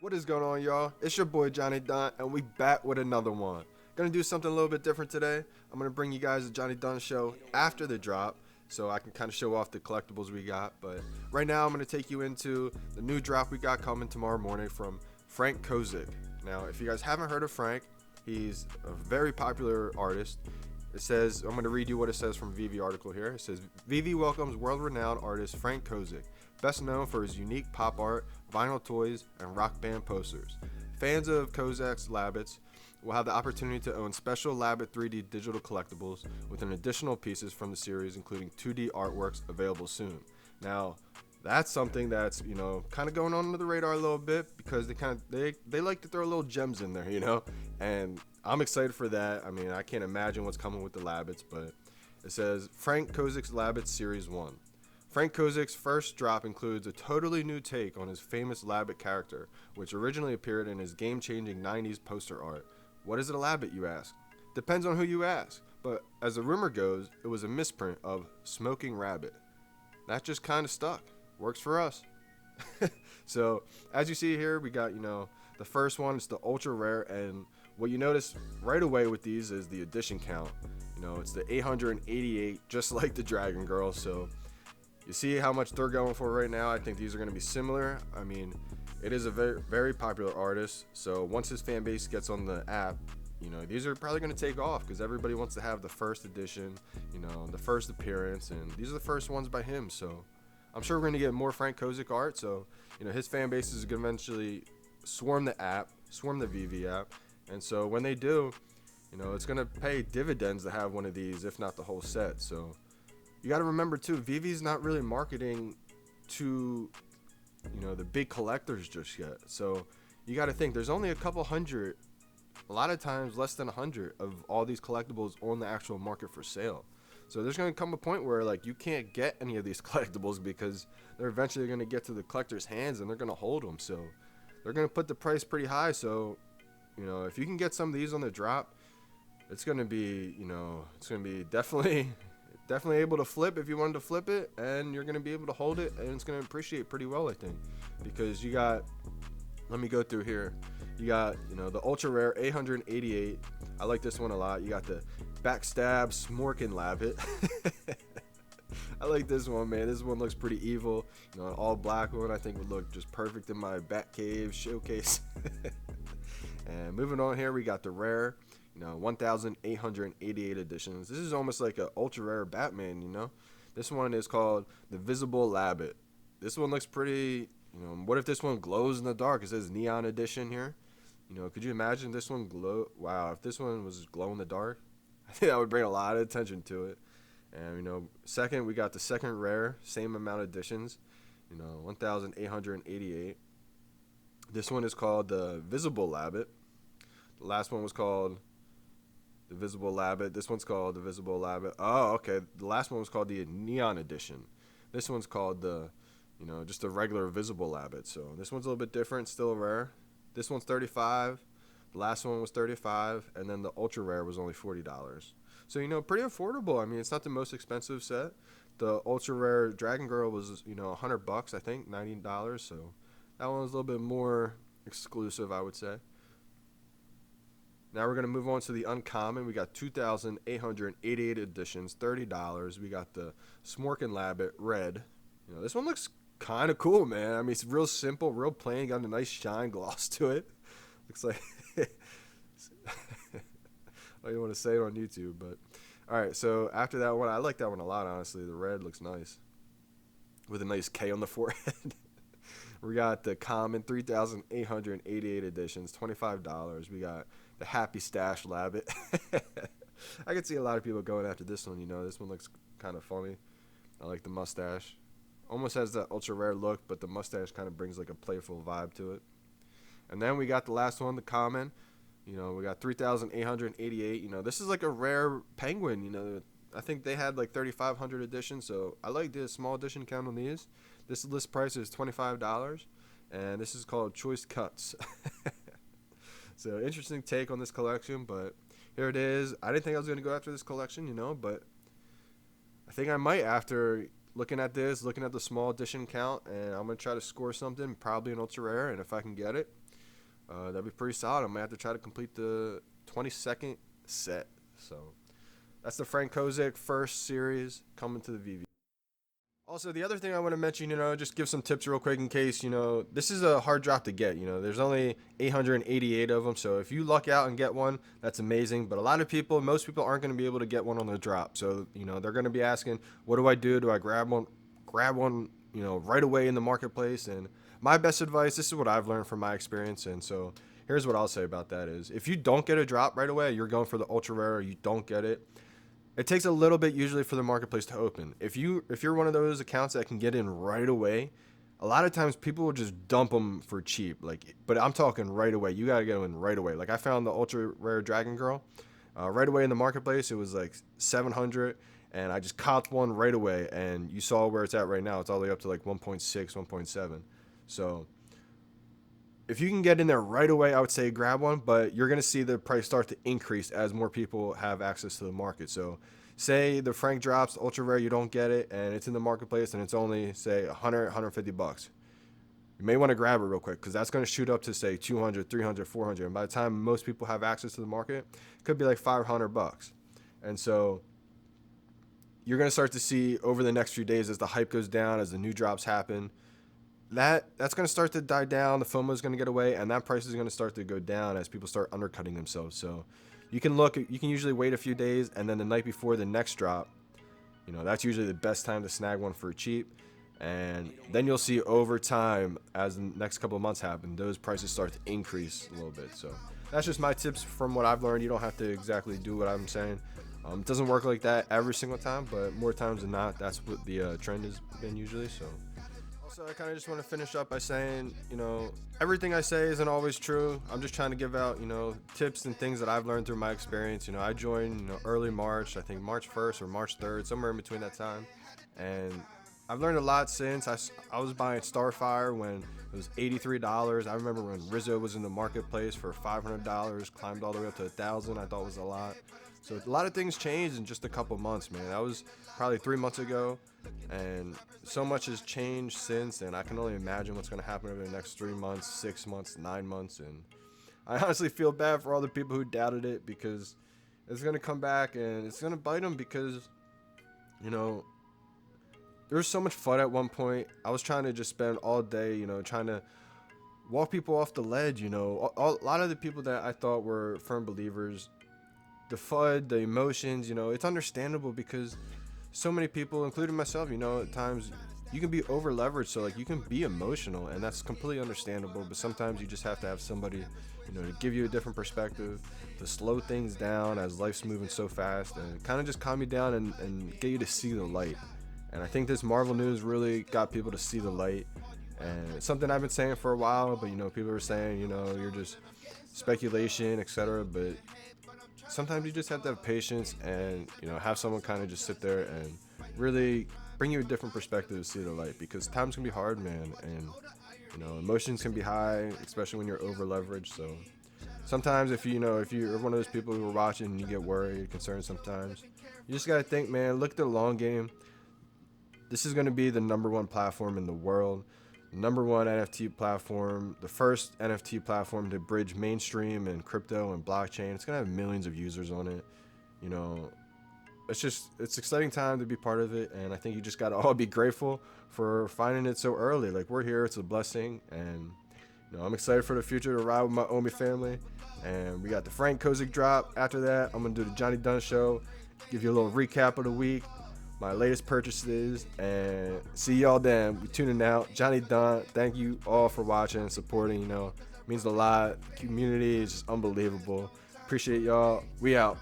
What is going on, y'all? It's your boy Johnny Dunn, and we back with another one. Gonna do something a little bit different today. I'm gonna bring you guys the Johnny Dunn show after the drop, so I can kind of show off the collectibles we got. But right now, I'm gonna take you into the new drop we got coming tomorrow morning from Frank Kozik. Now, if you guys haven't heard of Frank, he's a very popular artist. It says, I'm going to read you what it says from VeVe article here. It says, VeVe welcomes world-renowned artist Frank Kozik, best known for his unique pop art, vinyl toys, and rock band posters. Fans of Kozik's Labbits will have the opportunity to own special Labbit 3D digital collectibles with an additional pieces from the series, including 2D artworks available soon. Now, that's something that's, kind of going on under the radar a little bit because they like to throw little gems in there, and I'm excited for that. I mean, I can't imagine what's coming with the Labbits, but it says Frank Kozik's Labbits Series 1. Frank Kozik's first drop includes a totally new take on his famous Labbit character, which originally appeared in his game-changing 90s poster art. What is a Labbit, you ask? Depends on who you ask, but as the rumor goes, it was a misprint of Smoking Rabbit. That just kind of stuck. Works for us. So, as you see here, we got, the first one. It's the ultra rare, and what you notice right away with these is the edition count. It's the 888, just like the Dragon Girl. So you see how much they're going for right now. I think these are going to be similar. I mean, it is a very, very popular artist. So once his fan base gets on the app, these are probably going to take off because everybody wants to have the first edition, the first appearance, and these are the first ones by him. So I'm sure we're going to get more Frank Kozik art. So, his fan base is going to eventually swarm the VeVe app. And so when they do, it's going to pay dividends to have one of these, if not the whole set. So you got to remember, too, VeVe's not really marketing to, the big collectors just yet. So you got to think there's only a couple hundred, a lot of times less than 100 of all these collectibles on the actual market for sale. So there's going to come a point where, you can't get any of these collectibles because they're eventually going to get to the collector's hands and they're going to hold them. So they're going to put the price pretty high. So if you can get some of these on the drop, it's going to be, definitely able to flip if you wanted to flip it, and you're going to be able to hold it, and it's going to appreciate pretty well, I think, because you got, let me go through here. You got, the ultra rare 888. I like this one a lot. You got the backstab Smorkin Labbit. I like this one, man. This one looks pretty evil. An all black one I think would look just perfect in my Batcave showcase. And moving on here, we got the rare, 1,888 editions. This is almost like an ultra rare Batman, This one is called the Visible Labbit. This one looks pretty, what if this one glows in the dark? It says Neon Edition here. Could you imagine this one glow? Wow, if this one was glow in the dark, I think that would bring a lot of attention to it. And, second, we got the second rare, same amount of editions, 1,888. This one is called the Visible Labbit. The last one was called the Visible Labbit. This one's called the Visible Labbit. Oh, okay. The last one was called the Neon Edition. This one's called the, just the regular Visible Labbit. So this one's a little bit different, still rare. This one's $35. The last one was $35, and then the ultra rare was only $40. So pretty affordable. I mean, it's not the most expensive set. The ultra rare Dragon Girl was $100, I think, $90. So that one was a little bit more exclusive, I would say. Now we're going to move on to the uncommon. We got 2,888 editions, $30. We got the Smorkin Labbit Red. This one looks kind of cool, man. I mean, it's real simple, real plain. Got a nice shine gloss to it. Looks like I don't want to say it on YouTube, but all right. So after that one, I like that one a lot, honestly. The red looks nice with a nice K on the forehead. We got the common 3,888 editions, $25. We got the Happy Stash Labbit. I could see a lot of people going after this one. This one looks kind of funny. I like the mustache. Almost has that ultra rare look, but the mustache kind of brings like a playful vibe to it. And then we got the last one, the common. We got 3,888. This is like a rare penguin. I think they had like 3,500 editions, so I like the small edition count on these. This list price is $25, and this is called Choice Cuts. So interesting take on this collection, but here it is. I didn't think I was going to go after this collection, but I think I might after looking at this, looking at the small edition count, and I'm gonna try to score something, probably an ultra rare, and if I can get it, that'd be pretty solid. I might have to try to complete the 22nd set. So that's the Frank Kozik first series coming to the VeVe. Also, the other thing I want to mention, just give some tips real quick in case, this is a hard drop to get. There's only 888 of them. So if you luck out and get one, that's amazing. But a lot of people, most people aren't going to be able to get one on the drop. So, they're going to be asking, what do I do? Do I grab one, right away in the marketplace? And my best advice, this is what I've learned from my experience. And so here's what I'll say about that is if you don't get a drop right away, you're going for the ultra rare, or you don't get it. It takes a little bit usually for the marketplace to open. If you're one of those accounts that can get in right away, a lot of times people will just dump them for cheap. But I'm talking right away. You gotta get in right away. Like I found the ultra rare Dragon Girl, right away in the marketplace. It was like 700, and I just copped one right away. And you saw where it's at right now. It's all the way up to like 1.6, 1.7. So if you can get in there right away, I would say grab one, but you're going to see the price start to increase as more people have access to the market. So say the Frank drops, ultra rare, you don't get it, and it's in the marketplace, and it's only, say, 100, 150 bucks. You may want to grab it real quick because that's going to shoot up to, say, 200, 300, 400. And by the time most people have access to the market, it could be like 500 bucks. And so you're going to start to see over the next few days as the hype goes down, as the new drops happen, that's going to start to die down. The FOMO is going to get away, and that price is going to start to go down as people start undercutting themselves. So you can usually wait a few days, and then the night before the next drop, that's usually the best time to snag one for cheap. And then you'll see over time, as the next couple of months happen, those prices start to increase a little bit. So that's just my tips from what I've learned. You don't have to exactly do what I'm saying. It doesn't work like that every single time, but more times than not, that's what the trend has been usually. So I kind of just want to finish up by saying, everything I say isn't always true. I'm just trying to give out, tips and things that I've learned through my experience. I joined, early March, I think March 1st or March 3rd, somewhere in between that time. And I've learned a lot since. I was buying Starfire when it was $83. I remember when Rizzo was in the marketplace for $500, climbed all the way up to $1,000. I thought it was a lot. So a lot of things changed in just a couple months, man. That was probably 3 months ago, and so much has changed since, and I can only imagine what's going to happen over the next 3 months, 6 months, 9 months, and I honestly feel bad for all the people who doubted it because it's going to come back, and it's going to bite them because, there was so much fun at one point. I was trying to just spend all day, trying to walk people off the ledge, a lot of the people that I thought were firm believers, the FUD, the emotions, it's understandable because so many people, including myself, at times you can be over leveraged. So you can be emotional, and that's completely understandable. But sometimes you just have to have somebody, to give you a different perspective, to slow things down as life's moving so fast, and kind of just calm you down and get you to see the light. And I think this Marvel news really got people to see the light. And it's something I've been saying for a while, but people are saying, you're just speculation, etc. But sometimes you just have to have patience and have someone kind of just sit there and really bring you a different perspective to see the light, because times can be hard, man, and emotions can be high, especially when you're over leveraged. So sometimes if you're one of those people who are watching and you get worried, concerned, sometimes you just gotta think, man, look at the long game. This is going to be the #1 platform in the world, #1 NFT platform, the first NFT platform to bridge mainstream and crypto and blockchain. It's going to have millions of users on it. It's exciting time to be part of it. And I think you just got to all be grateful for finding it so early. We're here. It's a blessing. And, I'm excited for the future to ride with my Omi family. And we got the Frank Kozik drop. After that, I'm going to do the Johnny Dunn show, give you a little recap of the week, my latest purchases, and see y'all then. We tuning out. Johnny Dunn, thank you all for watching and supporting. It means a lot. The community is just unbelievable. Appreciate y'all. We out.